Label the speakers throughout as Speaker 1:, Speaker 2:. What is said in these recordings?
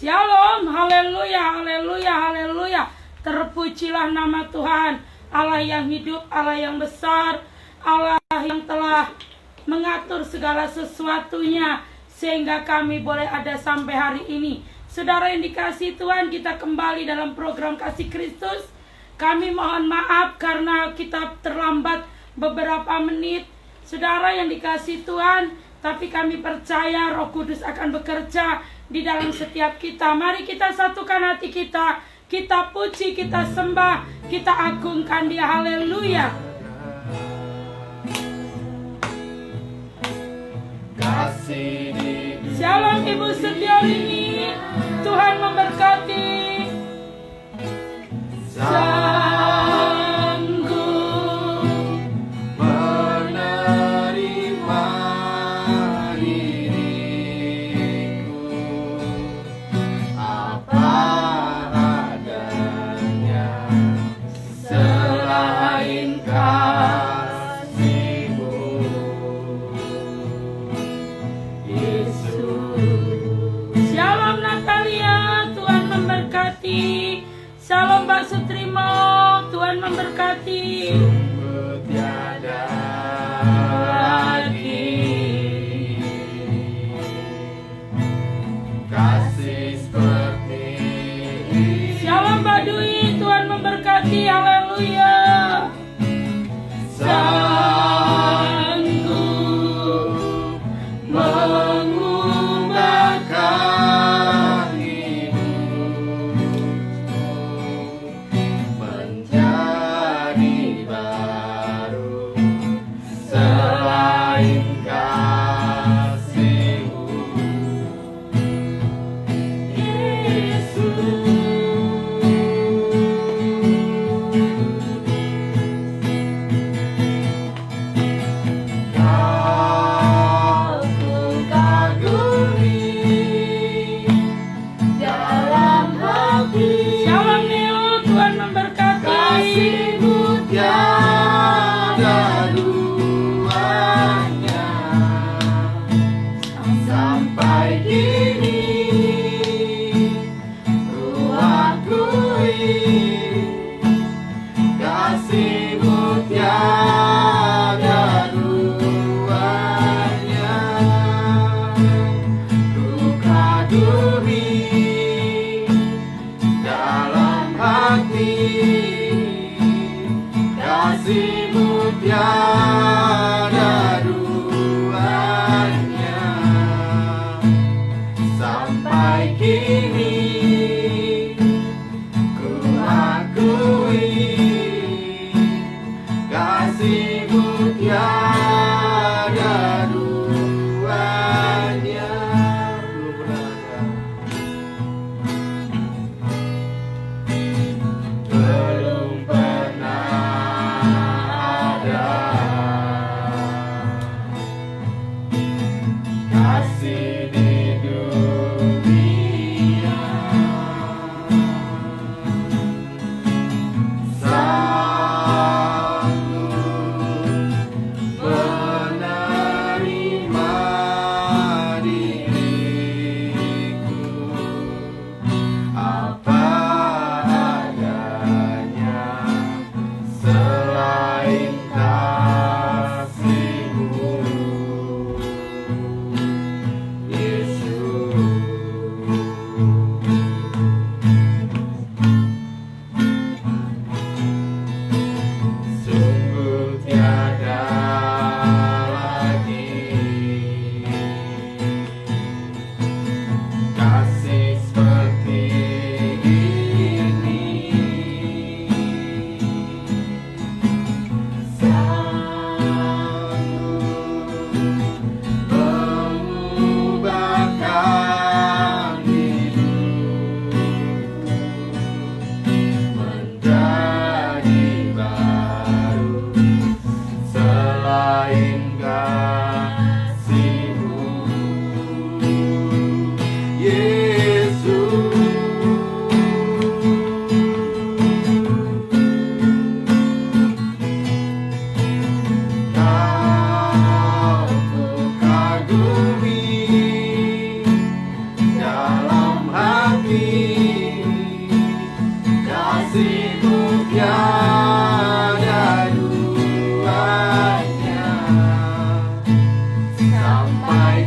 Speaker 1: Shalom, haleluya, haleluya, haleluya. Terpujilah nama Tuhan, Allah yang hidup, Allah yang besar, Allah yang telah mengatur segala sesuatunya sehingga kami boleh ada sampai hari ini. Saudara yang dikasihi Tuhan, kita kembali dalam program Kasih Kristus. Kami mohon maaf karena kita terlambat beberapa menit. Saudara yang dikasihi Tuhan, tapi kami percaya Roh Kudus akan bekerja di dalam setiap kita. Mari kita satukan hati kita. Kita puji, kita sembah, kita agungkan Dia. Haleluya. Shalom Ibu Setiolini. Tuhan memberkati. Shalom Mbak Sutrimo, Tuhan memberkati.
Speaker 2: Sungguh tiada lagi kasih seperti ini.
Speaker 1: Shalom Mbak Dwi, Tuhan memberkati. Haleluya.
Speaker 2: Sanggup mengubahkan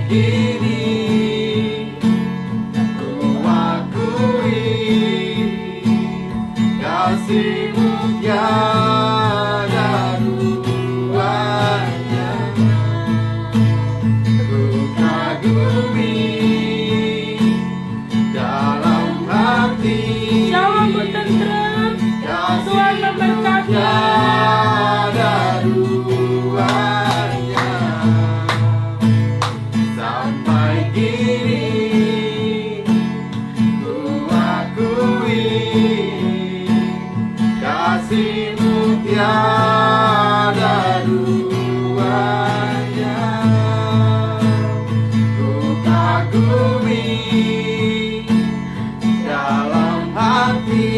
Speaker 2: kini ku akui kasih-Mu tiada duanya. Ku kagumi dalam hati
Speaker 1: Shalom tentrem. Tuhan memberkati.
Speaker 2: tiada duanya. Sampai kini ku akui kasih-Mu tiada duanya. Ku kagumi dalam hati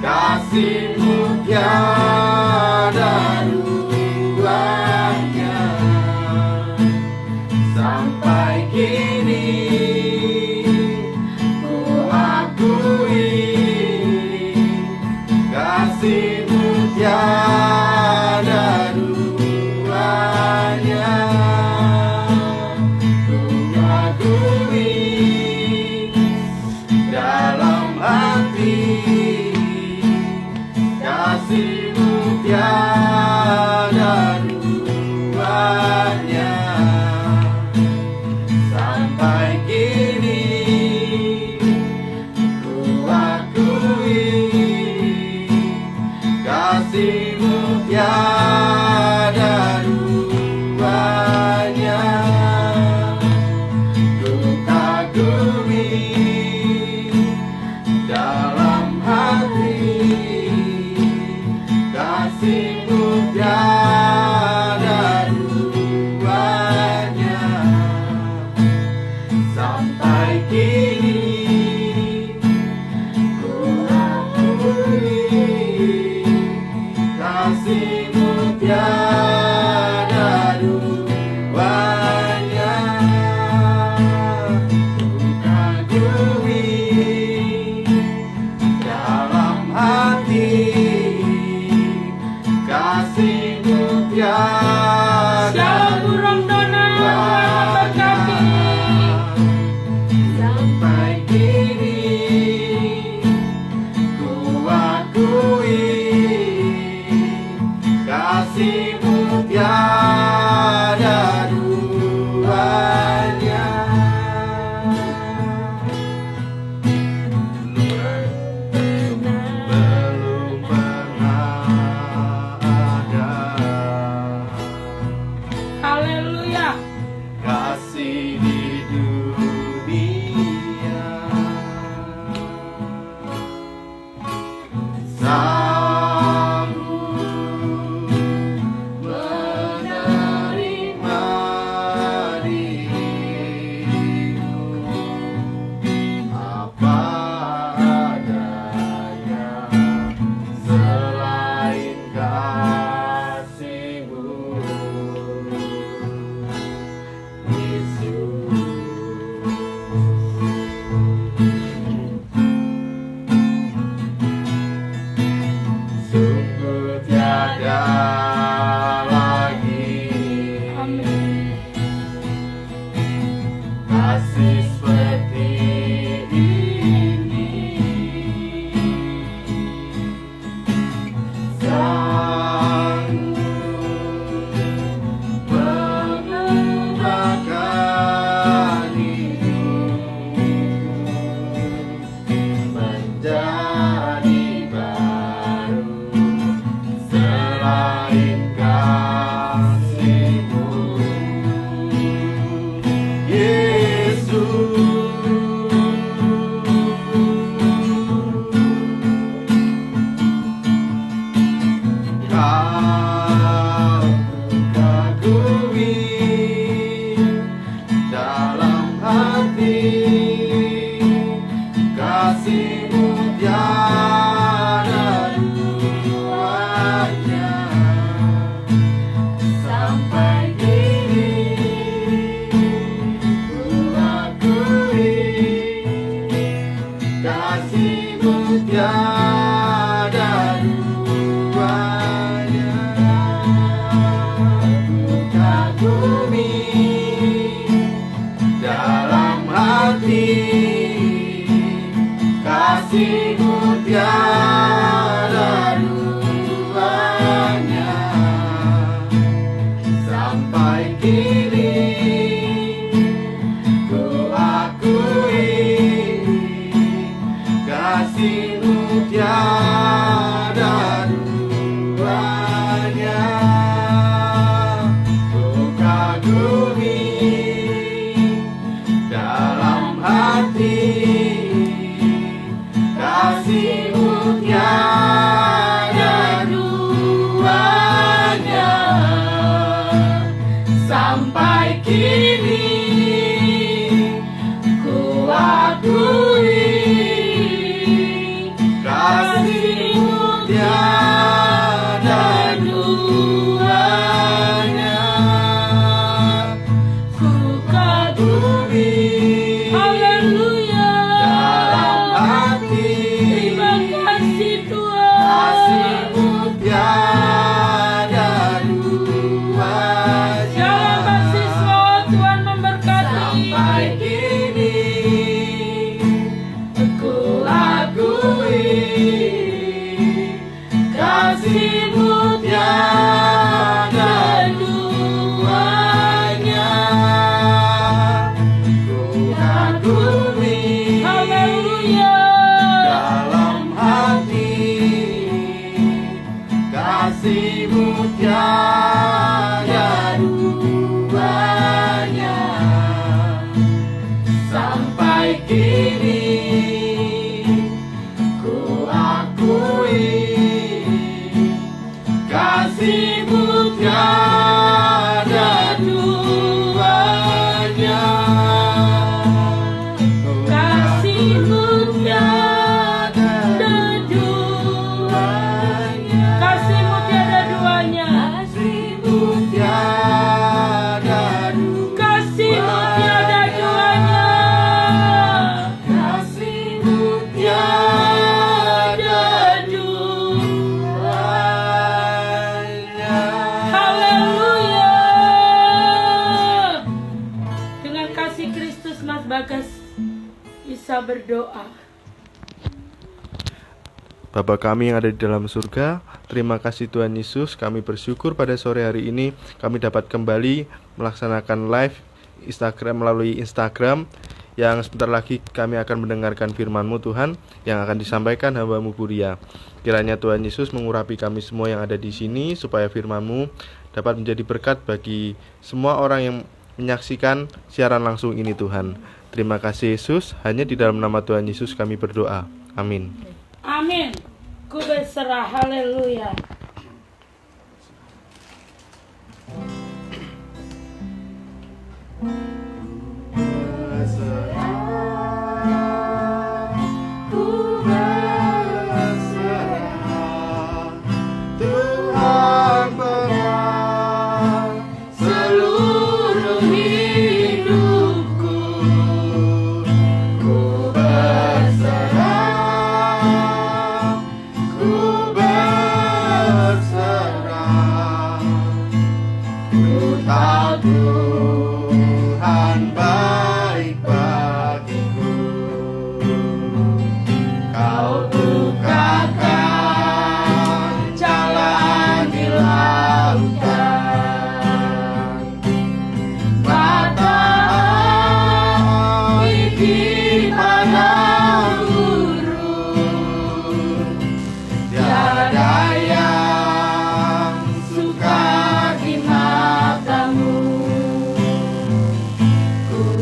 Speaker 2: kasih-Mu tiada duanya. Sampai kini ku akui kasih-Mu tiada duanya. Ku akui dalam hati kasih-Mu tiada duanya. Sampai kini ku akui kasih-Mu tiada duanya. Ku kagumi dalam hati kasih-Mu tiada duanya. Sampai kini ku akui kasih-Mu tiada duanya. Ku kagumi dalam hati kasih-Mu tiada
Speaker 1: Shalom burung dona. Tuhan memberkati.
Speaker 2: sampai kini ku akui kasih-Mu tiada duanya. Belum pernah ada
Speaker 1: Haleluya.
Speaker 2: kasih di dunia sanggup menerima dirimu apa adanya selain kasih-Mu. Sungguh tiada lagi
Speaker 1: Amin.
Speaker 2: kasih seperti ini. Sanggup mengubahkan hidupku menjadi baru selain kasih-Mu. Yesus
Speaker 1: Bagas bisa berdoa.
Speaker 3: Bapa kami yang ada di dalam surga, terima kasih Tuhan Yesus, kami bersyukur pada sore hari ini kami dapat kembali melaksanakan live Instagram melalui Instagram, yang sebentar lagi kami akan mendengarkan firman-Mu Tuhan yang akan disampaikan hamba-Mu Buria. Kiranya Tuhan Yesus mengurapi kami semua yang ada di sini supaya firman-Mu dapat menjadi berkat bagi semua orang yang menyaksikan siaran langsung ini Tuhan. Terima kasih Yesus, hanya di dalam nama Tuhan Yesus kami berdoa. Amin.
Speaker 1: Amin. Ku berserah. Haleluya.
Speaker 2: Tuhan pegang seluruh hidupku. Ku berserah, ku berserah. Ku tahu Tuhan baik bagiku. Kau bukakan jalan di lautan, mata air di padang gurun. Tiada yang sukar di matamu. Ku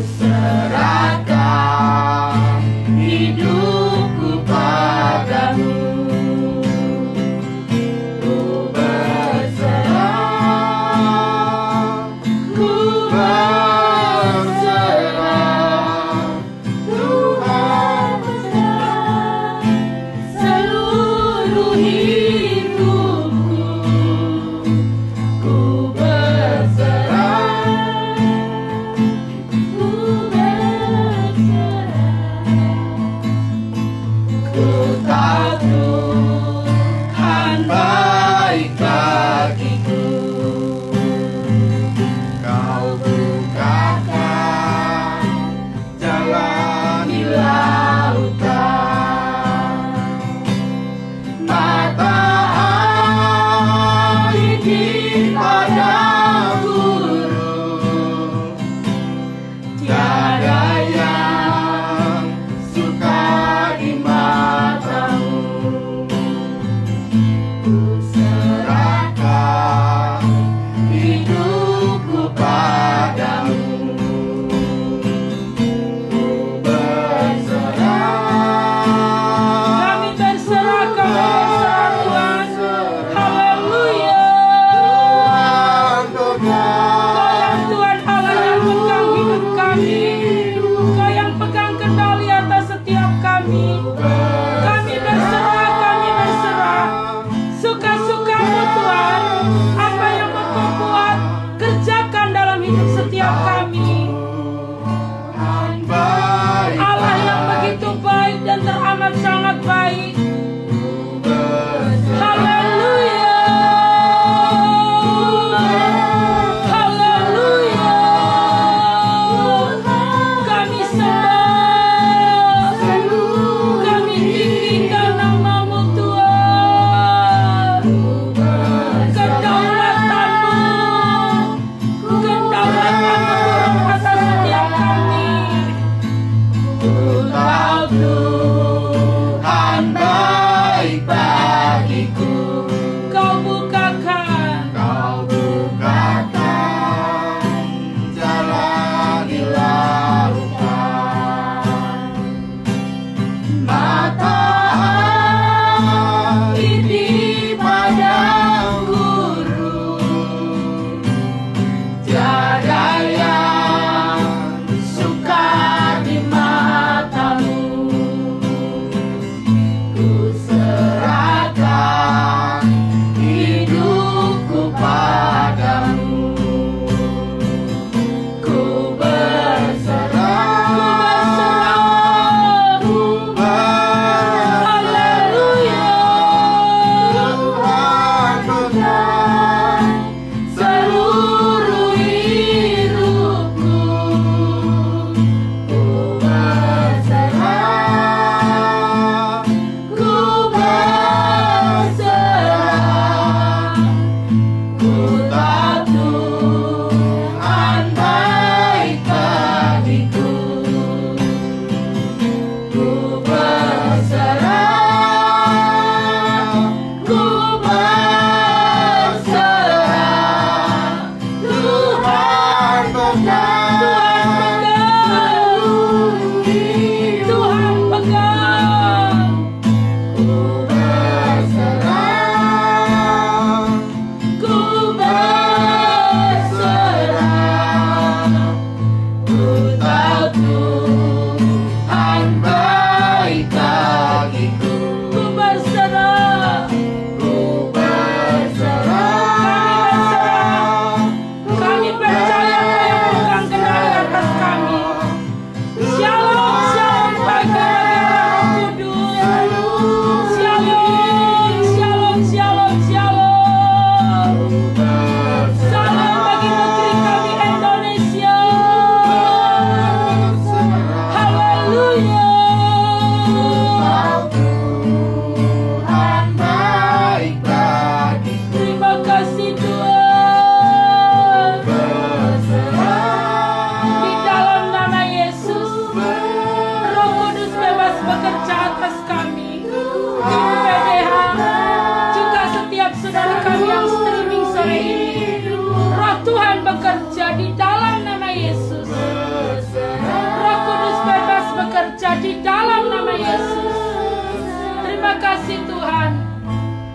Speaker 1: kasih Tuhan,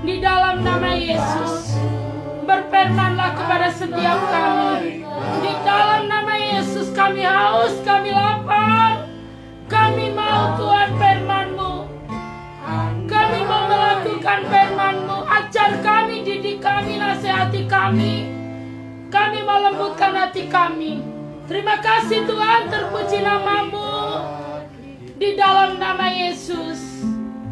Speaker 1: di dalam nama Yesus, berfirmanlah kepada setiap kami. Di dalam nama Yesus kami haus, kami lapar. Kami mau Tuhan firman-Mu. Kami mau melakukan firman-Mu. Ajar kami, didik kami, nasihati kami. Kami mau lembutkan hati kami. Terima kasih Tuhan, terpuji nama-Mu. Di dalam nama Yesus.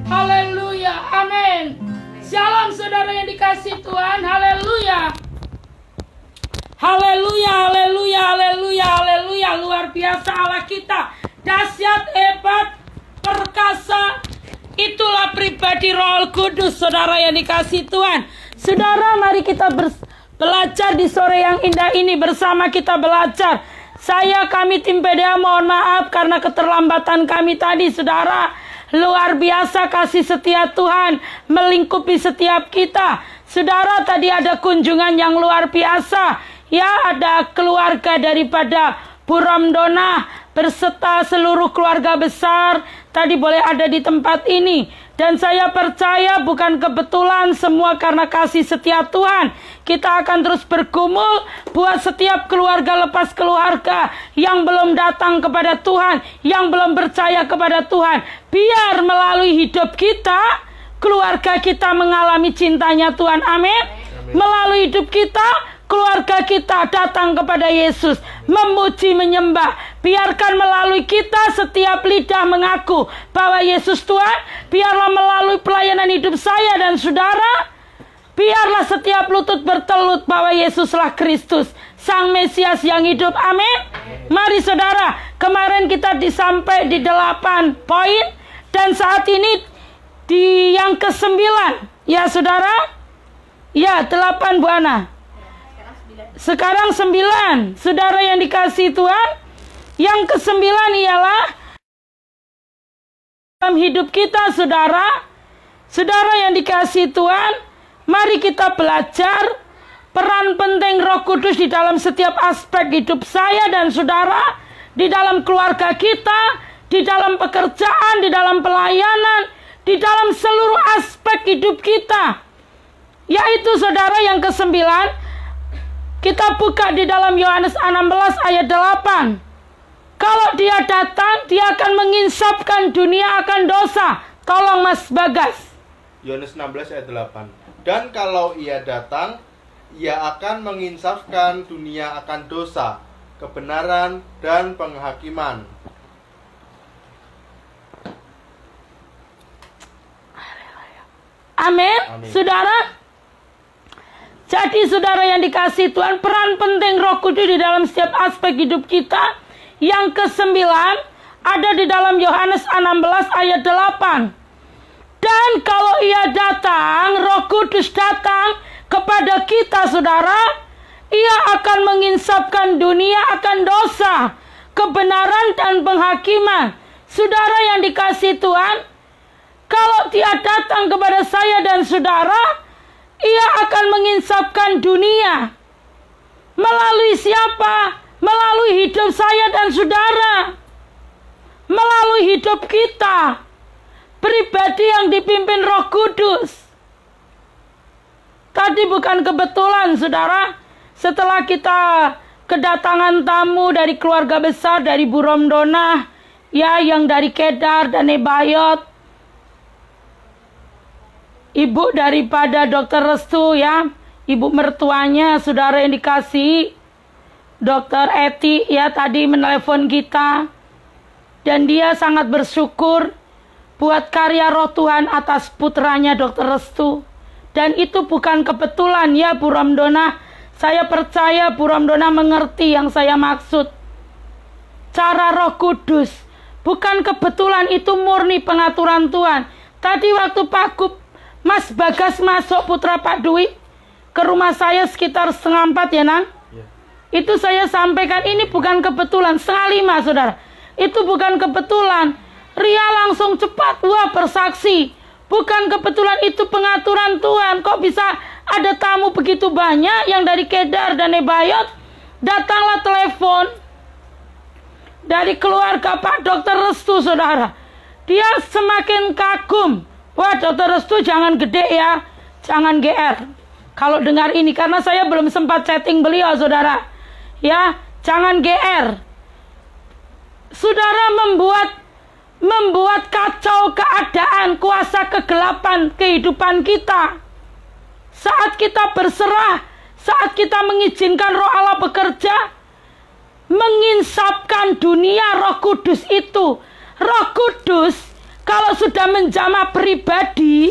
Speaker 1: Haleluya, amin. Shalom saudara yang dikasih Tuhan, haleluya. Haleluya, haleluya, haleluya, haleluya. Luar biasa Allah kita, dahsyat, hebat, perkasa. Itulah pribadi Roh Kudus, saudara yang dikasih Tuhan. Saudara, mari kita belajar di sore yang indah ini. Bersama kita belajar. Kami tim PDA mohon maaf karena keterlambatan kami tadi, saudara. Luar biasa kasih setia Tuhan melingkupi setiap kita. Saudara, tadi ada kunjungan yang luar biasa. Ya, ada keluarga daripada Buramdona berserta seluruh keluarga besar tadi boleh ada di tempat ini. Dan saya percaya bukan kebetulan, semua karena kasih setia Tuhan. Kita akan terus bergumul buat setiap keluarga lepas keluarga yang belum datang kepada Tuhan, yang belum percaya kepada Tuhan. Biar melalui hidup kita, keluarga kita mengalami cintanya Tuhan. Amin. Melalui hidup kita, keluarga kita datang kepada Yesus, memuji, menyembah. Biarkan melalui kita setiap lidah mengaku bahwa Yesus Tuhan. Biarlah melalui pelayanan hidup saya dan saudara, biarlah setiap lutut bertelut bahwa Yesuslah Kristus, Sang Mesias yang hidup. Amin. Mari saudara, kemarin kita sampai di 8 poin, dan saat ini di yang ke-9. Ya saudara, ya 8 Bu Ana. Sekarang 9, saudara yang dikasih Tuhan. Yang ke-9 ialah dalam hidup kita, saudara. Saudara yang dikasih Tuhan, mari kita belajar peran penting Roh Kudus di dalam setiap aspek hidup saya dan saudara, di dalam keluarga kita, di dalam pekerjaan, di dalam pelayanan, di dalam seluruh aspek hidup kita. Yaitu saudara yang ke-9, kita buka di dalam Yohanes 16 ayat 8. Kalau dia datang, dia akan menginsafkan dunia akan dosa. Tolong Mas Bagas.
Speaker 3: Yohanes 16 ayat 8. Dan kalau ia datang, ia akan menginsafkan dunia akan dosa, kebenaran, dan penghakiman.
Speaker 1: Amin.
Speaker 3: Amin.
Speaker 1: Saudara, jadi saudara yang dikasih Tuhan, peran penting Roh Kudus di dalam setiap aspek hidup kita. Yang ke-9 ada di dalam Yohanes 16 ayat 8. Dan kalau ia datang, Roh Kudus datang kepada kita, saudara, ia akan menginsafkan dunia akan dosa, kebenaran, dan penghakiman. Saudara yang dikasih Tuhan, kalau dia datang kepada saya dan saudara, ia akan menginsafkan dunia. Melalui siapa? Melalui hidup saya dan saudara. Melalui hidup kita. Pribadi yang dipimpin Roh Kudus. Tadi bukan kebetulan, saudara. Setelah kita kedatangan tamu dari keluarga besar, dari Buramdona, ya, yang dari Kedar dan Nebayot. Ibu daripada Dokter Restu, ya, ibu mertuanya, saudara yang dikasihi, Dokter Eti, ya, tadi menelepon kita. Dan dia sangat bersyukur buat karya Roh Tuhan atas putranya Dokter Restu. Dan itu bukan kebetulan, ya Buramdona. Saya percaya Buramdona mengerti yang saya maksud. Cara Roh Kudus. Bukan kebetulan, itu murni pengaturan Tuhan. Tadi waktu Mas Bagas masuk, putra Pak Dwi, ke rumah saya sekitar 3:30 ya Nang. Itu saya sampaikan, ini bukan kebetulan. 4:30 saudara. Itu bukan kebetulan. Ria langsung cepat, wah, bersaksi. Bukan kebetulan, itu pengaturan Tuhan. Kok bisa ada tamu begitu banyak yang dari Kedar dan Nebayot? Datanglah telepon dari keluarga Pak Dokter Restu, saudara. Dia semakin kagum Wah, Dr. Restu jangan gede ya, jangan GR. Kalau dengar ini, karena saya belum sempat chatting beliau, saudara. Ya, jangan GR. Saudara membuat kacau keadaan, kuasa kegelapan kehidupan kita. Saat kita berserah, saat kita mengizinkan Roh Allah bekerja, menginsapkan dunia, Roh Kudus itu. Roh Kudus kalau sudah menjamah pribadi,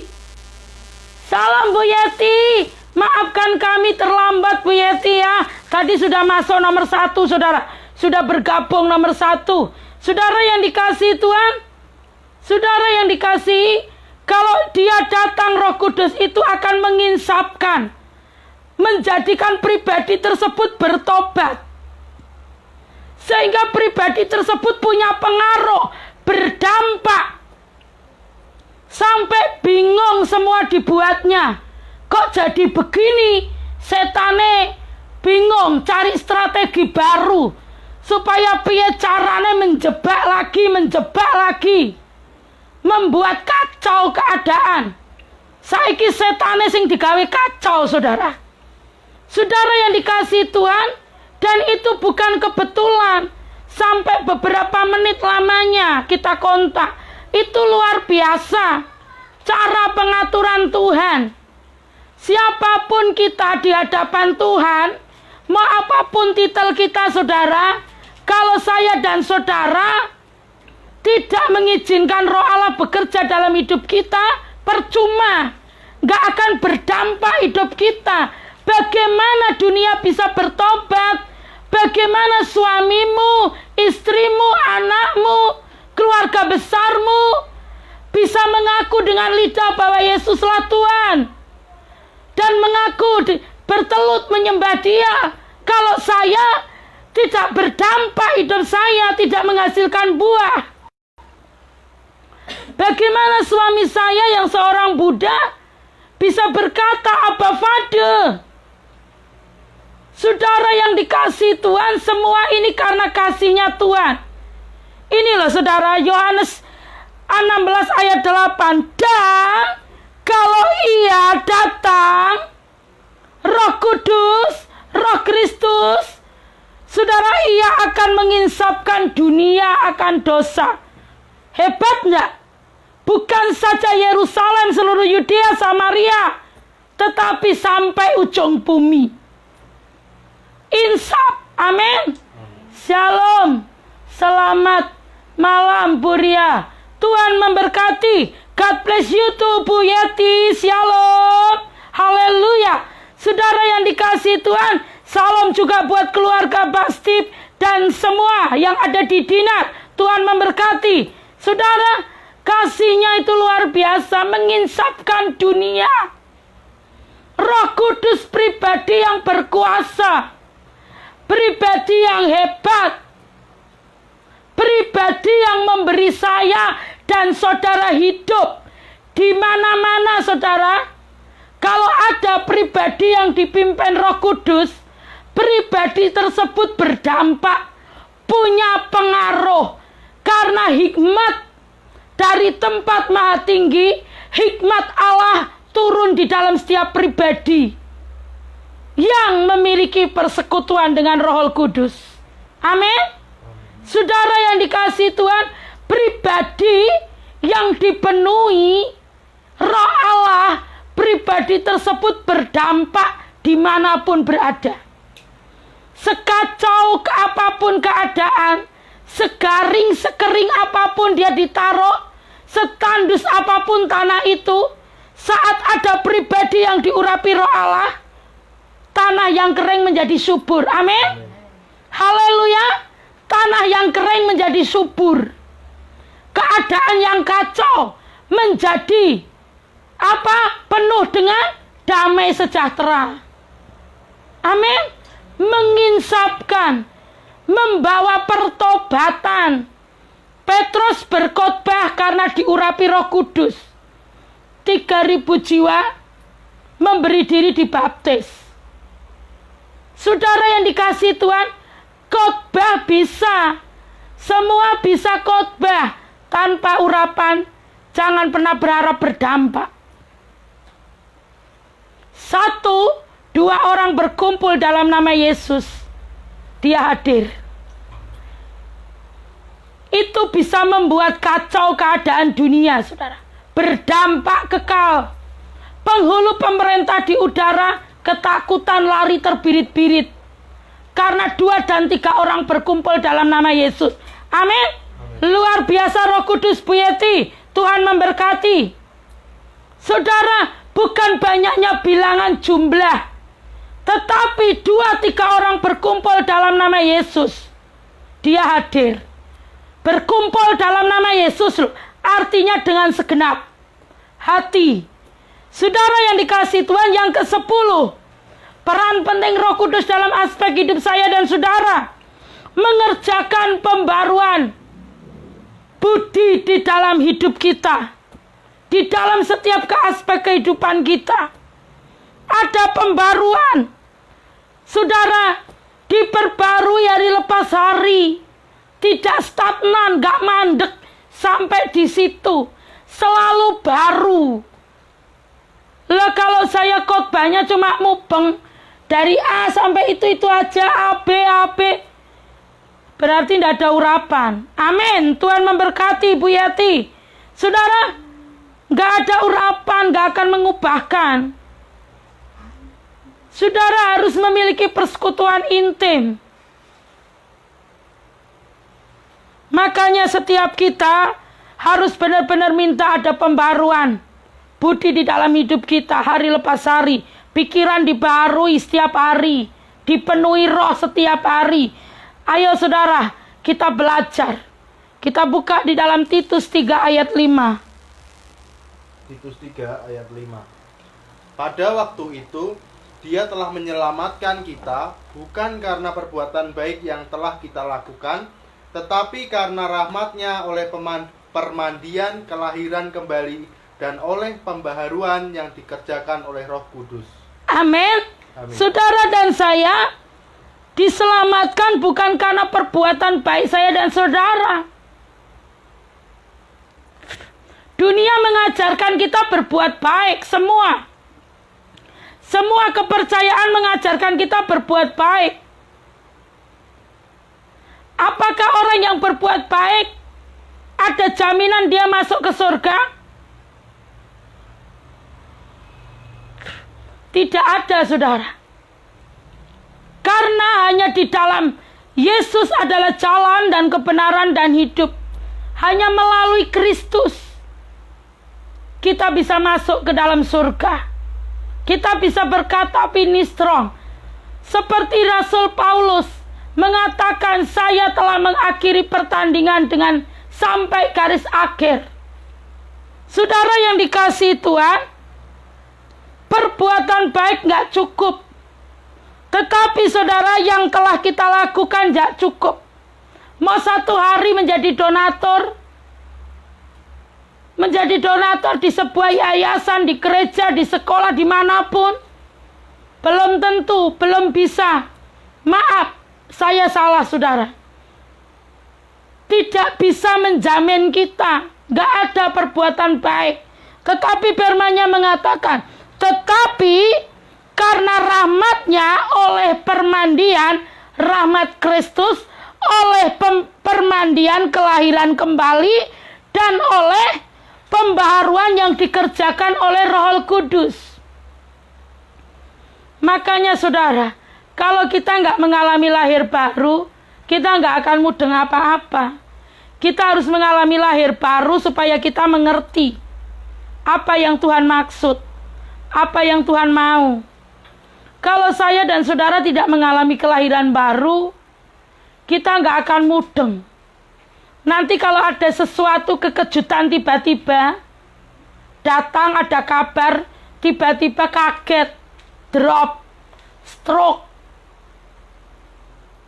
Speaker 1: salam Bu Yeti, maafkan kami terlambat Bu Yeti ya. Tadi sudah masuk nomor 1 saudara, sudah bergabung nomor 1. Saudara yang dikasihi Tuhan, saudara yang dikasihi, kalau dia datang Roh Kudus itu akan menginsapkan, menjadikan pribadi tersebut bertobat. Sehingga pribadi tersebut punya pengaruh, berdampak. Sampai bingung semua dibuatnya. Kok jadi begini? Setane bingung cari strategi baru. Supaya piye carane menjebak lagi. Membuat kacau keadaan. Saiki setane sing digawe kacau, saudara. Saudara yang dikasihi Tuhan, dan itu bukan kebetulan. Sampai beberapa menit lamanya kita kontak. Itu luar biasa. Cara pengaturan Tuhan. Siapapun kita di hadapan Tuhan, mau apapun titel kita saudara, kalau saya dan saudara tidak mengizinkan Roh Allah bekerja dalam hidup kita, percuma. Gak akan berdampak hidup kita. Bagaimana dunia bisa bertobat? Bagaimana suamimu, istrimu, anakmu, keluarga besarmu bisa mengaku dengan lidah bahwa Yesuslah Tuhan dan mengaku bertelut menyembah Dia, kalau saya tidak berdampak, hidup saya tidak menghasilkan buah? Bagaimana suami saya yang seorang Buddha bisa berkata Abba Father? Saudara yang dikasihi Tuhan, semua ini karena kasihnya Tuhan. Ini loh saudara, Yohanes 16 ayat 8. Dan kalau Ia datang, Roh Kudus, Roh Kristus, saudara, Ia akan menginsapkan dunia akan dosa. Hebat enggak? Bukan saja Yerusalem, seluruh Yudea, Samaria, tetapi sampai ujung bumi. Insaf, amin. Shalom, selamat malam Bu Ria. Tuhan memberkati. God bless you too Bu Yeti. Shalom, haleluya. Saudara yang dikasihi Tuhan, salam juga buat keluarga Bastip dan semua yang ada di Dinar. Tuhan memberkati. Saudara, kasihnya itu luar biasa, menginsapkan dunia. Roh Kudus pribadi yang berkuasa, pribadi yang hebat, pribadi yang memberi saya dan saudara hidup di mana-mana, saudara. Kalau ada pribadi yang dipimpin Roh Kudus, pribadi tersebut berdampak, punya pengaruh, karena hikmat dari tempat maha tinggi, hikmat Allah turun di dalam setiap pribadi yang memiliki persekutuan dengan Roh Kudus. Amin. Saudara yang dikasihi Tuhan, pribadi yang dipenuhi Roh Allah, pribadi tersebut berdampak dimanapun berada. Sekacau apapun keadaan, segaring sekering apapun dia ditaruh, setandus apapun tanah itu, saat ada pribadi yang diurapi Roh Allah, tanah yang kering menjadi subur. Amin. Haleluya. Tanah yang kering menjadi subur. Keadaan yang kacau menjadi apa? Penuh dengan damai sejahtera. Amin. Menginsapkan, membawa pertobatan. Petrus berkhotbah karena diurapi Roh Kudus. 3.000 jiwa memberi diri dibaptis. Saudara yang dikasihi Tuhan, khotbah bisa. Semua bisa khotbah tanpa urapan, Jangan pernah berharap berdampak. 1, 2 orang berkumpul dalam nama Yesus, Dia hadir. Itu bisa membuat kacau keadaan dunia, saudara. Berdampak kekal. Penghulu pemerintah di udara ketakutan lari terbirit-birit. Karena 2 dan 3 orang berkumpul dalam nama Yesus. Amin. Luar biasa Roh Kudus, Bu Yeti. Tuhan memberkati. Saudara, bukan banyaknya bilangan jumlah, tetapi 2-3 orang berkumpul dalam nama Yesus, Dia hadir. Berkumpul dalam nama Yesus loh, artinya dengan segenap hati. Saudara yang dikasihi Tuhan, yang ke-10, peran penting Roh Kudus dalam aspek hidup saya dan saudara, mengerjakan pembaruan budi di dalam hidup kita, di dalam setiap aspek kehidupan kita. Ada pembaruan. Saudara, diperbarui hari lepas hari. Tidak stagnan, gak mandek sampai di situ. Selalu baru. Lah kalau saya khotbahnya cuma mubeng dari A sampai itu aja, AB, berarti tidak ada urapan. Amin. Tuhan memberkati Bu Yati. Saudara, gak ada urapan, gak akan mengubahkan. Saudara harus memiliki persekutuan intim. Makanya setiap kita harus benar-benar minta ada pembaruan budi di dalam hidup kita hari lepas hari. Pikiran dibarui setiap hari, dipenuhi roh setiap hari. Ayo saudara, kita belajar. Kita buka di dalam Titus 3 ayat 5.
Speaker 3: Titus 3 ayat 5. Pada waktu itu, Dia telah menyelamatkan kita, bukan karena perbuatan baik yang telah kita lakukan, tetapi karena rahmat-Nya oleh permandian kelahiran kembali dan oleh pembaharuan yang dikerjakan oleh Roh Kudus.
Speaker 1: Amin. Saudara dan saya diselamatkan bukan karena perbuatan baik saya dan saudara. Dunia mengajarkan kita berbuat baik, semua kepercayaan mengajarkan kita berbuat baik. Apakah orang yang berbuat baik ada jaminan dia masuk ke surga? Tidak ada, saudara. Karena hanya di dalam Yesus adalah jalan dan kebenaran dan hidup. Hanya melalui Kristus kita bisa masuk ke dalam surga. Kita bisa berkata ministrom. Seperti Rasul Paulus mengatakan, saya telah mengakhiri pertandingan dengan sampai garis akhir. Saudara yang dikasihi Tuhan, perbuatan baik gak cukup. Tetapi saudara, yang telah kita lakukan gak cukup. Mau satu hari menjadi donatur di sebuah yayasan, di gereja, di sekolah, dimanapun, belum tentu, belum bisa. Maaf, saya salah saudara. Tidak bisa menjamin kita. Gak ada perbuatan baik. Tetapi firman-Nya mengatakan, tetapi karena rahmat-Nya oleh permandian, rahmat Kristus, oleh permandian kelahiran kembali, dan oleh pembaharuan yang dikerjakan oleh Roh Kudus. Makanya saudara, kalau kita nggak mengalami lahir baru, kita nggak akan mudeng apa-apa. Kita harus mengalami lahir baru supaya kita mengerti apa yang Tuhan maksud, apa yang Tuhan mau. Kalau saya dan saudara tidak mengalami kelahiran baru, kita nggak akan mudeng. Nanti kalau ada sesuatu kekejutan tiba-tiba datang, ada kabar, tiba-tiba kaget, drop, stroke,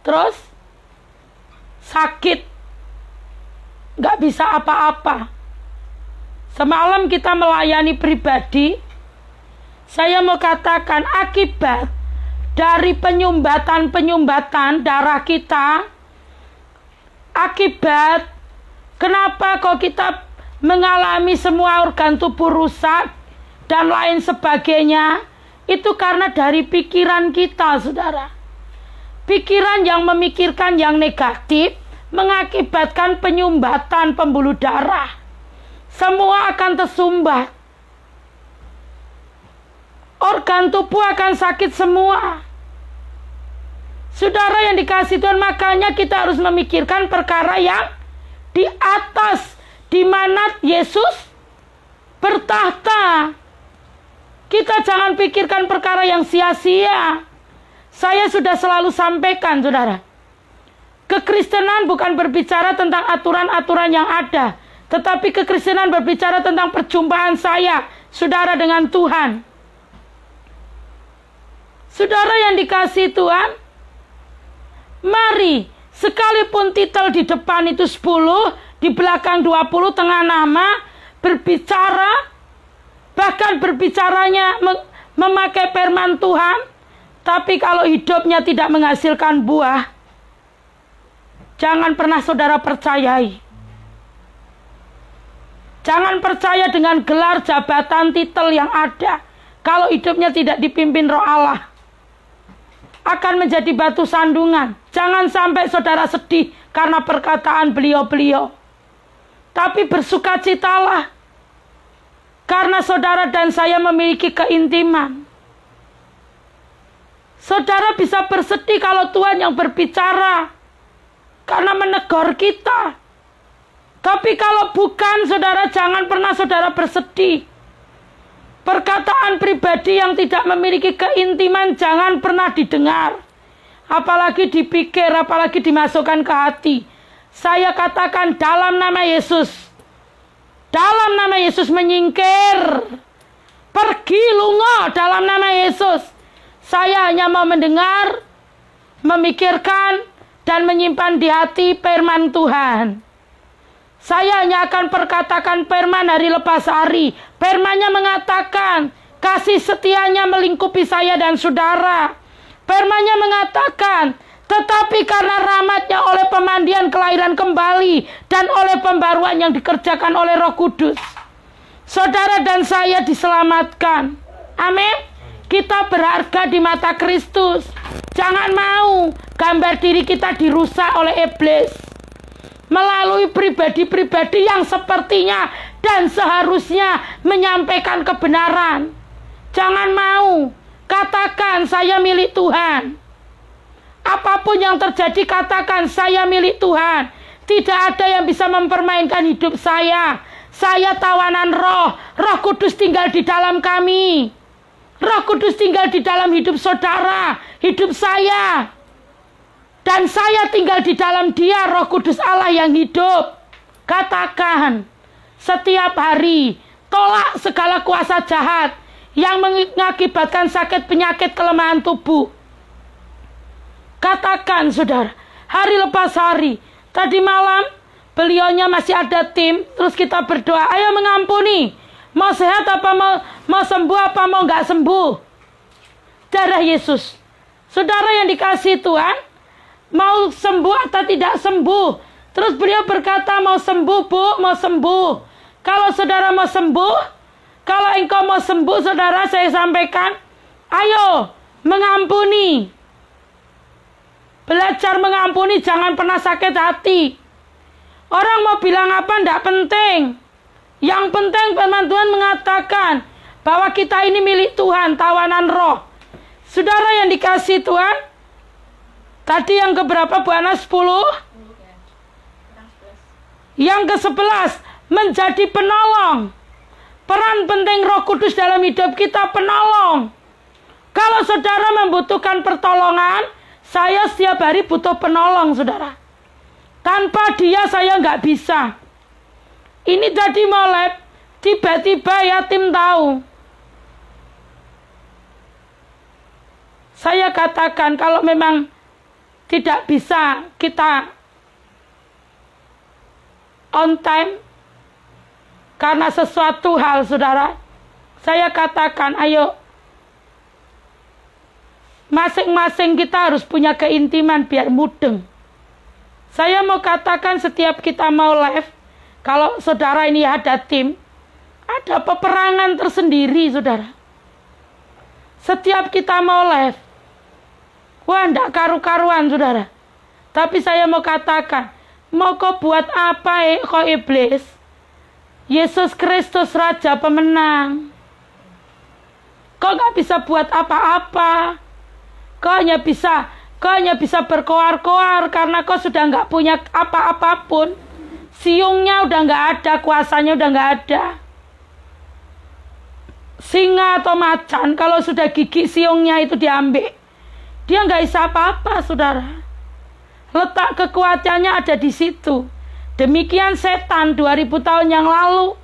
Speaker 1: terus sakit, nggak bisa apa-apa. Semalam kita melayani pribadi. Saya mau katakan, akibat dari penyumbatan darah kita, akibat kenapa kok kita mengalami semua organ tubuh rusak, dan lain sebagainya, itu karena dari pikiran kita, saudara. Pikiran yang memikirkan yang negatif mengakibatkan penyumbatan pembuluh darah. Semua akan tersumbat. Organ tubuh akan sakit semua. Saudara yang dikasih Tuhan, makanya kita harus memikirkan perkara yang di atas, di mana Yesus bertahta. Kita jangan pikirkan perkara yang sia-sia. Saya sudah selalu sampaikan, saudara. Kekristenan bukan berbicara tentang aturan-aturan yang ada, tetapi kekristenan berbicara tentang perjumpaan saya, saudara, dengan Tuhan. Saudara yang dikasihi Tuhan, mari, sekalipun titel di depan itu 10, di belakang 20, tengah nama, berbicara, bahkan berbicaranya memakai firman Tuhan, tapi kalau hidupnya tidak menghasilkan buah, jangan pernah saudara percayai. Jangan percaya dengan gelar, jabatan, titel yang ada, kalau hidupnya tidak dipimpin Roh Allah. Akan menjadi batu sandungan. Jangan sampai saudara sedih karena perkataan beliau-beliau. Tapi bersukacitalah karena saudara dan saya memiliki keintiman. Saudara bisa bersedih kalau Tuhan yang berbicara karena menegur kita. Tapi kalau bukan, saudara, jangan pernah saudara bersedih. Perkataan pribadi yang tidak memiliki keintiman jangan pernah didengar. Apalagi dipikir, apalagi dimasukkan ke hati. Saya katakan dalam nama Yesus. Dalam nama Yesus menyingkir. Pergi lungo dalam nama Yesus. Saya hanya mau mendengar, memikirkan, dan menyimpan di hati firman Tuhan. Saya hanya akan perkatakan firman hari lepas hari. Firmannya mengatakan, kasih setianya melingkupi saya dan saudara. Firmannya mengatakan, tetapi karena rahmatnya oleh pemandian kelahiran kembali dan oleh pembaruan yang dikerjakan oleh Roh Kudus, saudara dan saya diselamatkan. Amin. Kita berharga di mata Kristus. Jangan mau gambar diri kita dirusak oleh iblis melalui pribadi-pribadi yang sepertinya dan seharusnya menyampaikan kebenaran. Jangan mau. Katakan saya milik Tuhan. Apapun yang terjadi, katakan saya milik Tuhan. Tidak ada yang bisa mempermainkan hidup saya. Saya tawanan Roh. Roh Kudus tinggal di dalam kami. Roh Kudus tinggal di dalam hidup saudara, hidup saya. Dan saya tinggal di dalam Dia, Roh Kudus Allah yang hidup. Katakan setiap hari, tolak segala kuasa jahat yang mengakibatkan sakit, penyakit, kelemahan tubuh. Katakan, saudara, hari lepas hari. Tadi malam beliaunya masih ada tim, terus kita berdoa, ayo mengampuni. Mau sehat apa mau sembuh apa mau nggak sembuh? Darah Yesus. Saudara yang dikasihi Tuhan, mau sembuh atau tidak sembuh? Terus beliau berkata, mau sembuh Bu, mau sembuh. Kalau saudara mau sembuh, kalau engkau mau sembuh, saudara, saya sampaikan, ayo mengampuni. Belajar mengampuni, jangan pernah sakit hati. Orang mau bilang apa, tidak penting. Yang penting firman Tuhan mengatakan bahwa kita ini milik Tuhan, tawanan Roh. Saudara yang dikasihi Tuhan, tadi yang keberapa Bu Ana? 10? Yang ke-11, menjadi penolong. Peran penting Roh Kudus dalam hidup kita, penolong. Kalau saudara membutuhkan pertolongan, saya setiap hari butuh penolong, saudara. Tanpa dia saya nggak bisa. Ini tadi mau lab, tiba-tiba yatim tahu. Saya katakan kalau memang tidak bisa kita on time karena sesuatu hal, saudara, saya katakan ayo masing-masing kita harus punya keintiman biar mudeng. Saya mau katakan setiap kita mau live, Kalau saudara ini ada tim, ada peperangan tersendiri, saudara. Setiap kita mau live, wah, ndak karu-karuan, saudara. Tapi saya mau katakan, mau kau buat apa kau iblis? Yesus Kristus Raja pemenang. Kau gak bisa buat apa-apa. Kau hanya bisa berkoar-koar karena kau sudah gak punya apa-apapun. Siungnya udah gak ada, kuasanya udah gak ada. Singa atau macan kalau sudah gigi siungnya itu diambil, dia gak bisa apa-apa, saudara. Letak kekuatannya ada di situ. Demikian setan 2000 tahun yang lalu,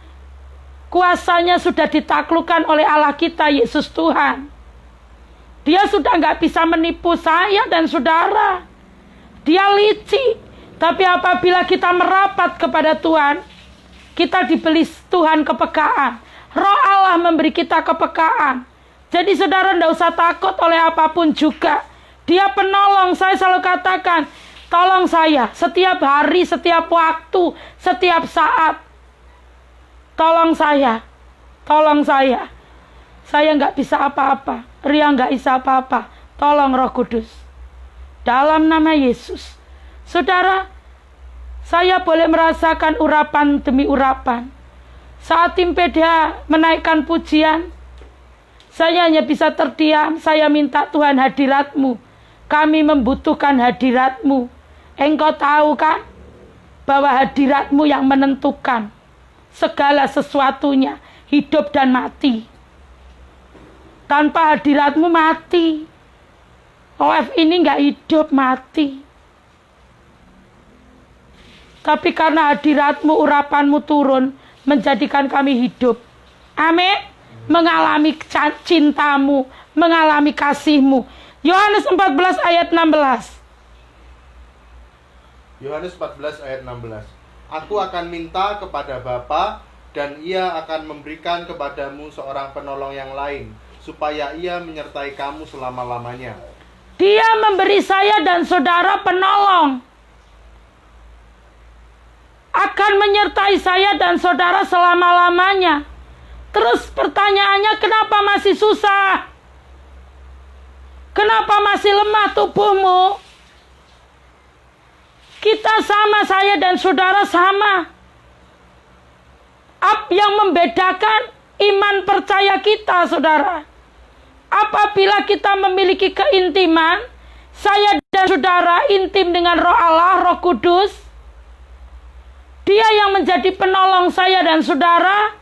Speaker 1: kuasanya sudah ditaklukkan oleh Allah kita, Yesus Tuhan. Dia sudah nggak bisa menipu saya dan saudara. Dia licik. Tapi apabila kita merapat kepada Tuhan, kita diberi Tuhan kepekaan. Roh Allah memberi kita kepekaan. Jadi saudara nggak usah takut oleh apapun juga. Dia penolong. Saya selalu katakan, tolong saya setiap hari, setiap waktu, setiap saat. Tolong saya. Tolong saya. Saya nggak bisa apa-apa. Ria nggak bisa apa-apa. Tolong Roh Kudus. Dalam nama Yesus. Saudara, saya boleh merasakan urapan demi urapan. Saat tim PDA menaikkan pujian, saya hanya bisa terdiam. Saya minta Tuhan hadirat-Mu. Kami membutuhkan hadirat-Mu. Engkau tahu kan bahwa hadirat-Mu yang menentukan segala sesuatunya, hidup dan mati. Tanpa hadirat-Mu mati. OF ini nggak hidup, mati. Tapi karena hadirat-Mu, urapan-Mu turun, menjadikan kami hidup. Amin. Mengalami cinta-Mu, mengalami kasih-Mu. Yohanes 14 ayat 16.
Speaker 3: Yohanes 14 ayat 16. Aku akan minta kepada Bapa, dan Ia akan memberikan kepadamu seorang penolong yang lain, supaya Ia menyertai kamu selama-lamanya.
Speaker 1: Dia memberi saya dan saudara penolong. Akan menyertai saya dan saudara selama-lamanya. Terus pertanyaannya, kenapa masih susah? Kenapa masih lemah tubuhmu? Kita sama, saya dan saudara sama. Apa yang membedakan iman percaya kita, saudara? Apabila kita memiliki keintiman, saya dan saudara intim dengan Roh Allah, Roh Kudus, Dia yang menjadi penolong saya dan saudara.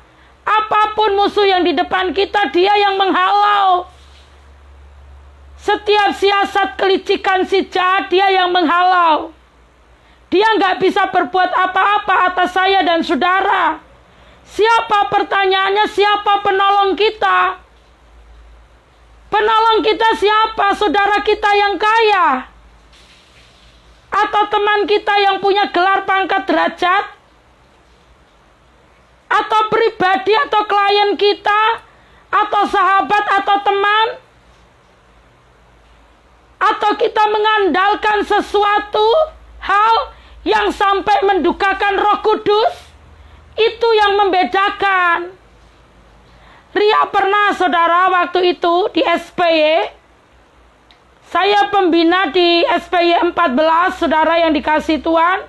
Speaker 1: Apapun musuh yang di depan kita, Dia yang menghalau. Setiap siasat kelicikan si jahat, Dia yang menghalau. Dia nggak bisa berbuat apa-apa atas saya dan saudara. Siapa, pertanyaannya, siapa penolong kita? Penolong kita siapa? Saudara kita yang kaya? Atau teman kita yang punya gelar pangkat derajat? Atau pribadi atau klien kita? Atau sahabat atau teman? Atau kita mengandalkan sesuatu hal yang sampai mendukakan Roh Kudus? Itu yang membedakan. Ria pernah, saudara, waktu itu di SPY. Saya pembina di SPY 14, saudara yang dikasih Tuhan,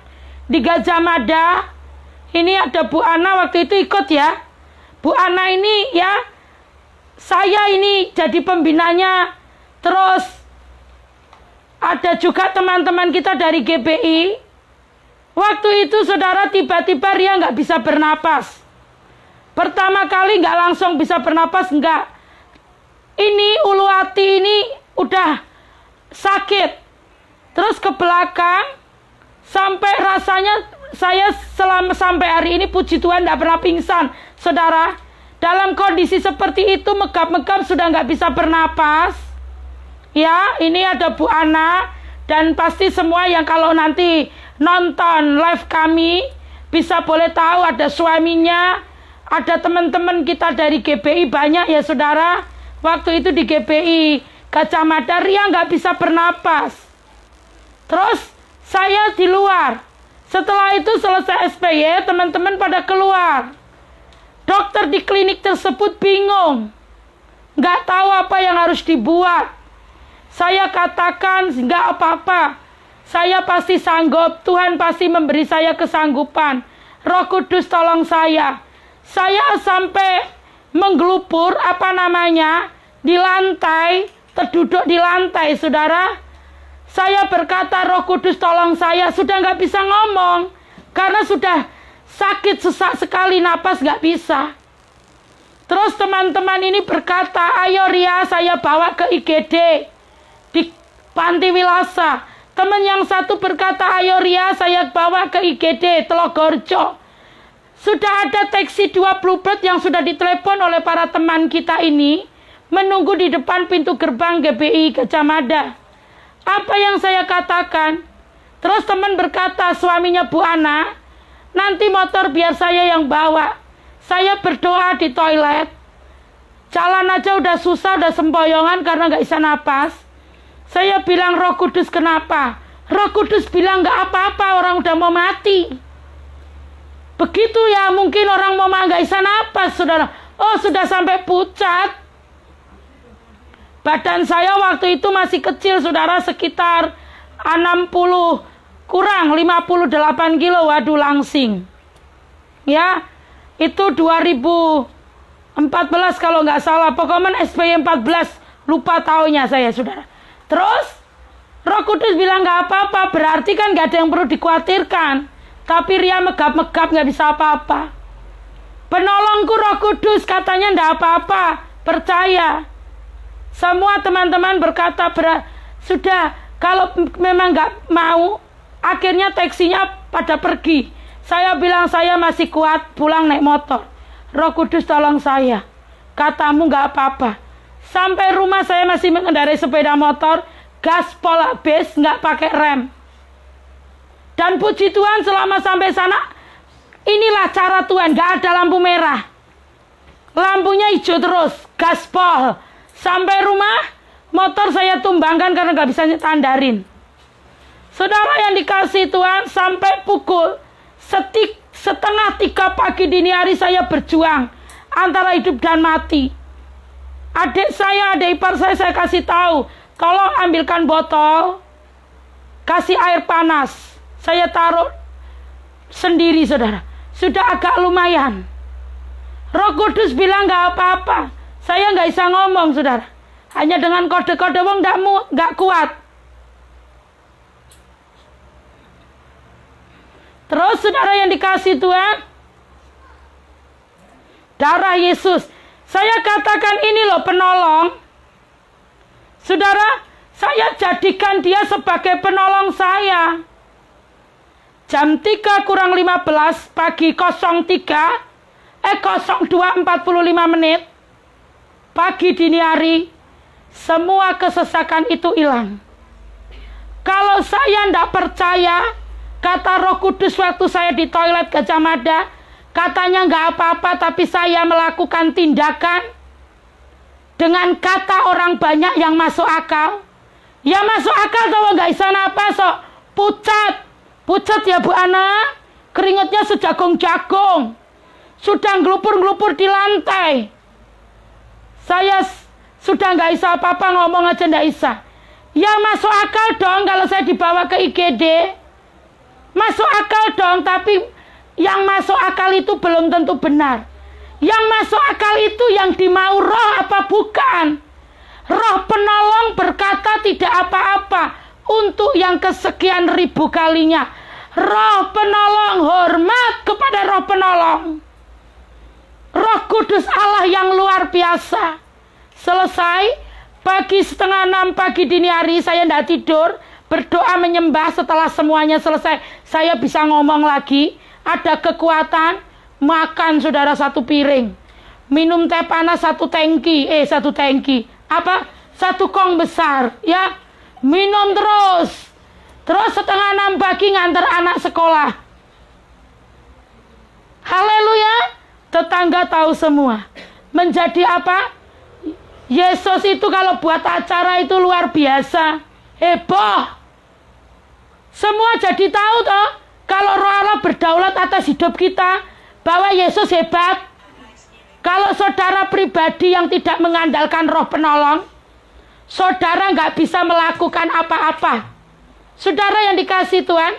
Speaker 1: di Gajah Mada. Ini ada Bu Ana waktu itu ikut ya. Bu Ana ini ya, saya ini jadi pembinanya. Terus ada juga teman-teman kita dari GBI. Waktu itu saudara, tiba-tiba Ria nggak bisa bernapas. Pertama kali nggak langsung bisa bernapas, nggak. Ini ulu hati ini udah sakit. Terus ke belakang, sampai rasanya saya sampai hari ini puji Tuhan nggak pernah pingsan, saudara. Dalam kondisi seperti itu, megap-megap sudah nggak bisa bernapas. Ya, ini ada Bu Ana, dan pasti semua yang kalau nanti nonton live kami bisa boleh tahu ada suaminya, ada teman-teman kita dari GBI banyak ya saudara. Waktu itu di GBI Gajah Mada, Ria nggak bisa bernapas. Terus saya di luar, Setelah itu selesai SPY, teman-teman pada keluar. Dokter di klinik tersebut bingung. Nggak tahu apa yang harus dibuat. Saya katakan nggak apa-apa. Saya pasti sanggup. Tuhan pasti memberi saya kesanggupan. Roh Kudus tolong saya. Saya sampai menggelupur di lantai, terduduk di lantai, saudara. Saya berkata, Roh Kudus tolong saya. Sudah nggak bisa ngomong. Karena sudah sakit sesak sekali, napas nggak bisa. Terus teman-teman ini berkata, ayo Ria, saya bawa ke IGD di Panti Wilasa. Teman yang satu berkata, ayo Ria, saya bawa ke IGD Telogorjo. Sudah ada taksi 20 bed yang sudah ditelepon oleh para teman kita ini, menunggu di depan pintu gerbang GBI Gajah Mada. Apa yang saya katakan? Terus teman berkata, suaminya Bu Ana, nanti motor biar saya yang bawa. Saya berdoa di toilet. Jalan aja udah susah, udah sempoyongan karena gak bisa napas. Saya bilang, Roh Kudus kenapa? Roh Kudus bilang gak apa-apa, orang udah mau mati. Begitu ya, mungkin orang mau gak bisa napas, saudara. Oh, sudah sampai pucat. Badan saya waktu itu masih kecil, saudara, sekitar 60 kurang 58 kilo. Waduh, langsing. Ya, itu 2014 kalau nggak salah. Pokoknya SPY 14, lupa tahunnya saya, saudara. Terus Roh Kudus bilang nggak apa-apa, berarti kan nggak ada yang perlu dikhawatirkan. Tapi Ria megap-megap nggak bisa apa-apa. Penolongku Roh Kudus katanya nggak apa-apa, percaya. Semua teman-teman berkata, sudah kalau memang nggak mau, akhirnya taksinya pada pergi. Saya bilang saya masih kuat, pulang naik motor. Roh Kudus tolong saya. Katamu nggak apa-apa. Sampai rumah saya masih mengendarai sepeda motor, gaspol habis, nggak pakai rem. Dan puji Tuhan selama sampai sana, inilah cara Tuhan, nggak ada lampu merah. Lampunya hijau terus, gaspol. Sampai rumah, motor saya tumbangkan karena nggak bisa nyetandarin. Saudara yang dikasih Tuhan, sampai pukul setengah 3 pagi dini hari saya berjuang antara hidup dan mati. Adik saya, adik ipar saya kasih tahu, tolong ambilkan botol, kasih air panas. Saya taruh sendiri, saudara. Sudah agak lumayan. Roh Kudus bilang nggak apa-apa. Saya nggak bisa ngomong, saudara. Hanya dengan kode-kode wong nggak kuat. Terus saudara yang dikasih Tuhan, darah Yesus. Saya katakan ini loh penolong. Saudara, saya jadikan dia sebagai penolong saya. Jam 3 kurang 15 pagi 02:45 menit. Pagi dini hari, semua kesesakan itu hilang. Kalau saya tidak percaya, kata Roh Kudus waktu saya di toilet Gajah Mada, katanya nggak apa-apa, tapi saya melakukan tindakan dengan kata orang banyak yang masuk akal. Ya masuk akal kalau nggak bisa napas, so pucat ya Bu Ana, keringatnya sejagung-jagung, sudah ngelupur-ngelupur di lantai. Saya sudah nggak bisa apa-apa, ngomong aja nggak bisa. Ya masuk akal dong kalau saya dibawa ke IGD. Masuk akal dong, tapi yang masuk akal itu belum tentu benar. Yang masuk akal itu yang dimau roh apa bukan? Roh penolong berkata tidak apa-apa untuk yang kesekian ribu kalinya. Roh penolong, hormat kepada roh penolong. Roh Kudus Allah yang luar biasa. Selesai, pagi 5:30 pagi dini hari saya tidak tidur, berdoa menyembah. Setelah semuanya selesai, saya bisa ngomong lagi. Ada kekuatan, makan saudara 1 piring. Minum teh panas 1 tangki. 1 tangki. Apa? 1 kong besar. Ya, minum terus. Terus 5:30 pagi ngantar anak sekolah. Haleluya. Tetangga tahu semua. Menjadi apa? Yesus itu kalau buat acara itu luar biasa. Heboh. Semua jadi tahu toh. Kalau Roh Allah berdaulat atas hidup kita, bahwa Yesus hebat. Kalau saudara pribadi yang tidak mengandalkan Roh penolong, saudara nggak bisa melakukan apa-apa. Saudara yang dikasihi Tuhan,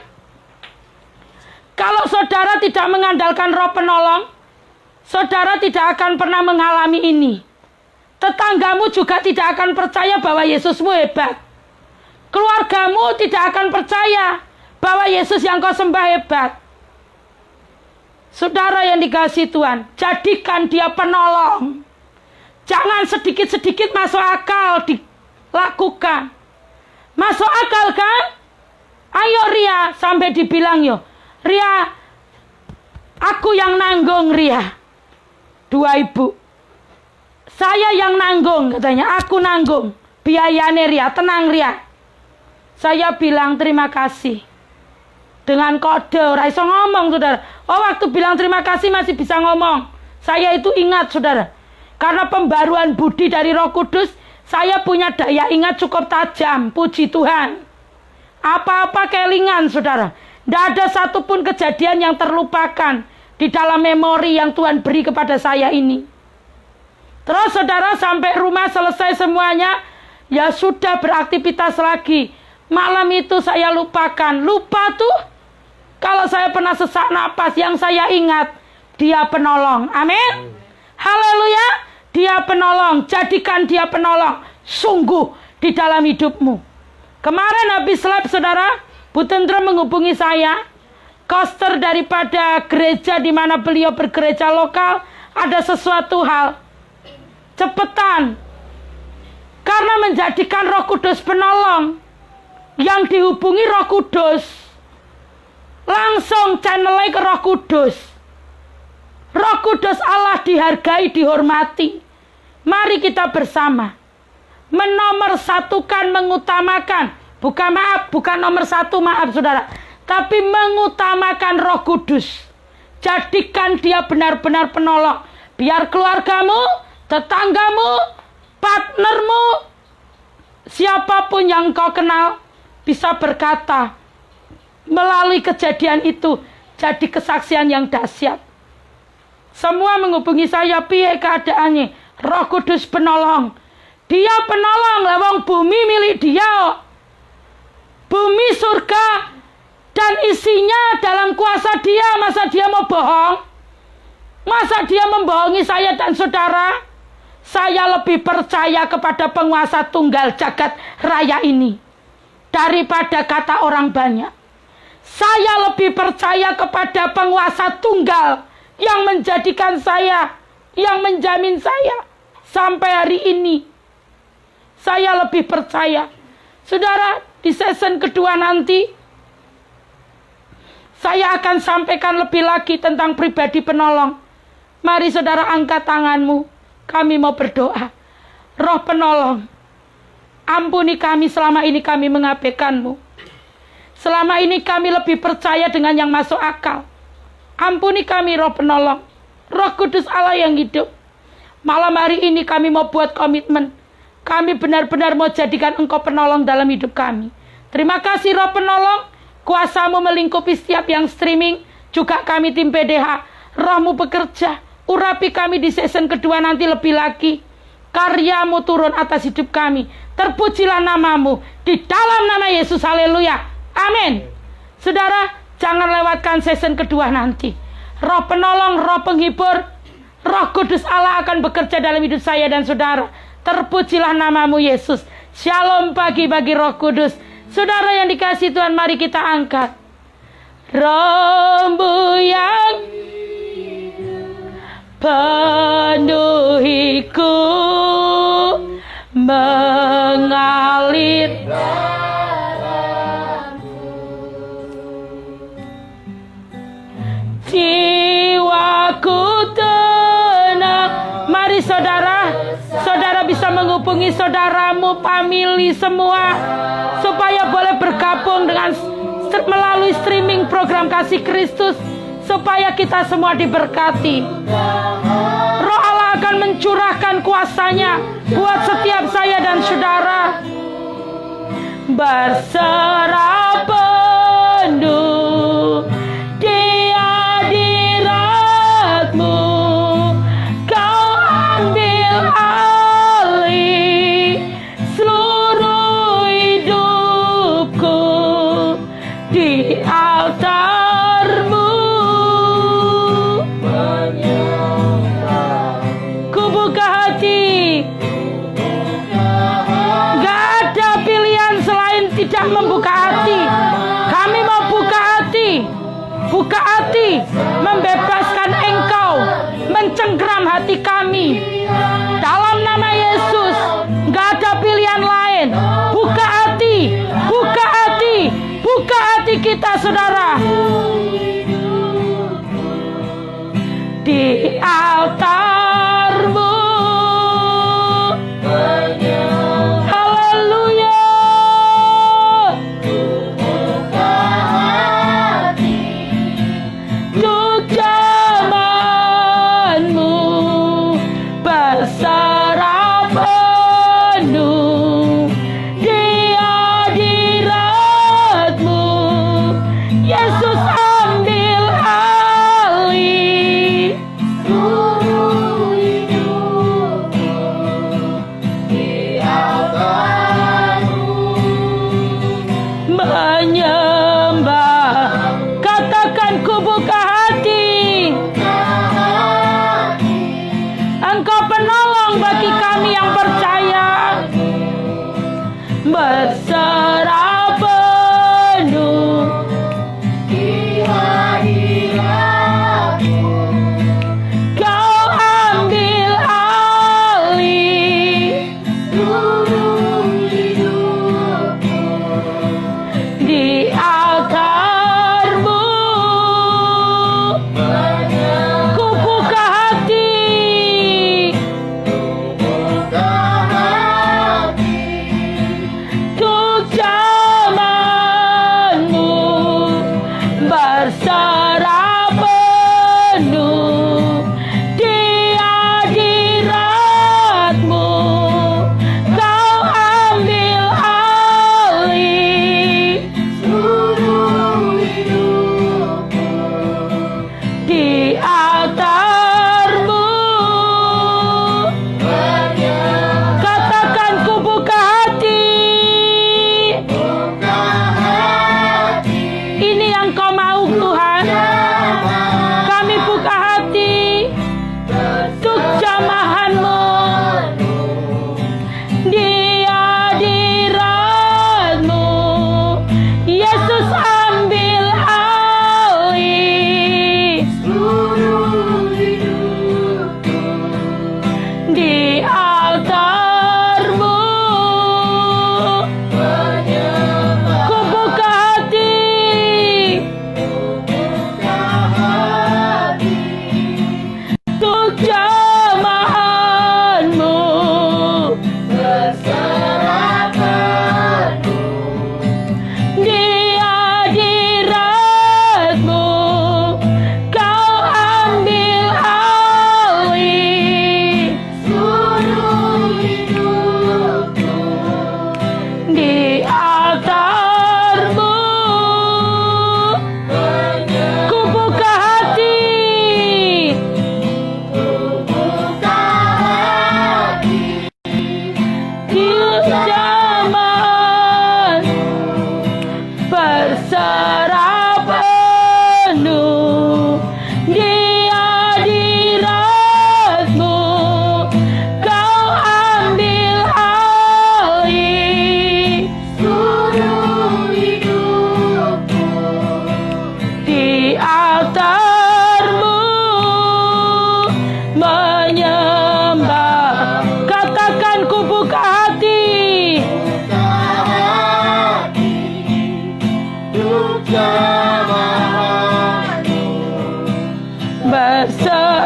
Speaker 1: kalau saudara tidak mengandalkan Roh penolong, saudara tidak akan pernah mengalami ini. Tetanggamu juga tidak akan percaya bahwa Yesusmu hebat. Keluargamu tidak akan percaya bahwa Yesus yang kau sembah hebat. Saudara yang dikasihi Tuhan, jadikan dia penolong. Jangan sedikit-sedikit masuk akal dilakukan. Masuk akal kan? Ayo Ria, sampai dibilang yo, Ria, aku yang nanggung Ria. 2 ibu. Saya yang nanggung katanya, aku nanggung. Biayanya Ria, tenang Ria. Saya bilang terima kasih. Dengan kode, ora iso ngomong saudara. Oh, waktu bilang terima kasih masih bisa ngomong. Saya itu ingat saudara. Karena pembaruan budi dari Roh Kudus, saya punya daya ingat cukup tajam. Puji Tuhan. Apa-apa kelingan saudara. Tidak ada satupun kejadian yang terlupakan di dalam memori yang Tuhan beri kepada saya ini. Terus saudara sampai rumah selesai semuanya, ya sudah beraktivitas lagi. Malam itu saya lupakan. Lupa tuh. Kalau saya pernah sesak napas, yang saya ingat, dia penolong. Amin. Haleluya. Dia penolong. Jadikan dia penolong. Sungguh di dalam hidupmu. Kemarin habis live saudara, Bu Tendra menghubungi saya. Koster daripada gereja di mana beliau bergereja lokal, ada sesuatu hal. Cepetan. Karena menjadikan Roh Kudus penolong. Yang dihubungi Roh Kudus. Langsung channelnya ke Roh Kudus. Roh Kudus Allah dihargai, dihormati. Mari kita bersama menomorsatukan, mengutamakan. Bukan nomor 1, maaf saudara. Tapi mengutamakan Roh Kudus. Jadikan dia benar-benar penolong. Biar keluargamu, tetanggamu, partnermu, siapapun yang kau kenal bisa berkata melalui kejadian itu jadi kesaksian yang dahsyat. Semua menghubungi saya, piye keadaannya? Roh Kudus penolong. Dia penolong, lawang bumi milik dia. Bumi surga dan isinya dalam kuasa dia. Masa dia mau bohong? Masa dia membohongi saya dan saudara? Saya lebih percaya kepada penguasa tunggal jagat raya ini daripada kata orang banyak. Saya lebih percaya kepada penguasa tunggal yang menjadikan saya, yang menjamin saya sampai hari ini. Saya lebih percaya. Saudara, di season kedua nanti saya akan sampaikan lebih lagi tentang pribadi penolong. Mari saudara angkat tanganmu. Kami mau berdoa. Roh penolong, ampuni kami selama ini kami mengabaikanmu. Selama ini kami lebih percaya dengan yang masuk akal. Ampuni kami Roh penolong. Roh Kudus Allah yang hidup. Malam hari ini kami mau buat komitmen. Kami benar-benar mau jadikan Engkau penolong dalam hidup kami. Terima kasih Roh penolong. Kuasamu melingkupi setiap yang streaming. Juga kami tim PDH. Rohmu bekerja. Urapi kami di season kedua nanti lebih lagi. Karyamu turun atas hidup kami. Terpujilah namamu. Di dalam nama Yesus. Haleluya. Amin. Saudara, jangan lewatkan season kedua nanti. Roh penolong, roh penghibur, Roh Kudus Allah akan bekerja dalam hidup saya dan saudara. Terpujilah namamu Yesus. Shalom pagi bagi Roh Kudus. Saudara yang dikasihi Tuhan, mari kita angkat. Rohmu yang penuhiku, mengalir jiwaku tenang. Mari saudara, saudara bisa menghubungi saudaramu, family semua, supaya boleh bergabung dengan melalui streaming program Kasih Kristus, supaya kita semua diberkati. Roh Allah akan mencurahkan kuasanya buat setiap saya dan saudara. Berserah penuh Dalam nama Yesus, gak ada pilihan lain. Buka hati, buka hati, buka hati kita, saudara. Di altarmu, haleluya. Untuk zamanmu berserah penuh di hadiratmu. Yesus ambil alih seluruh hidupku di altarmu. Menyembah, katakan ku buka hati. Engkau penolong bagi kami yang percaya. Berserah penuh di hadiratmu. Kau ambil alih seluruh hidupku di altarmu. Ku buka hati, untuk zamanmu berserah penuh di hadiratmu. Kau ambil alih seluruh hidupku di altarmu. Katakan ku buka hati. Ini yang kau mau, Tuhan. Kami buka hati untuk jamahan-Mu di hadirat-Mu. Yesus ambil alih seluruh hidupku di altar-Mu. Ku buka hati untuk jamahan-Mu berserah penuh di hadirat-Mu. Kau ambil alih seluruh hidupku di altar-Mu. Ku buka hati di zaman berserah penuh di hadirat-Mu. Kau ambil alih seluruh hidupku di altar-Mu. Menyembah, katakan ku buka hati. Berserah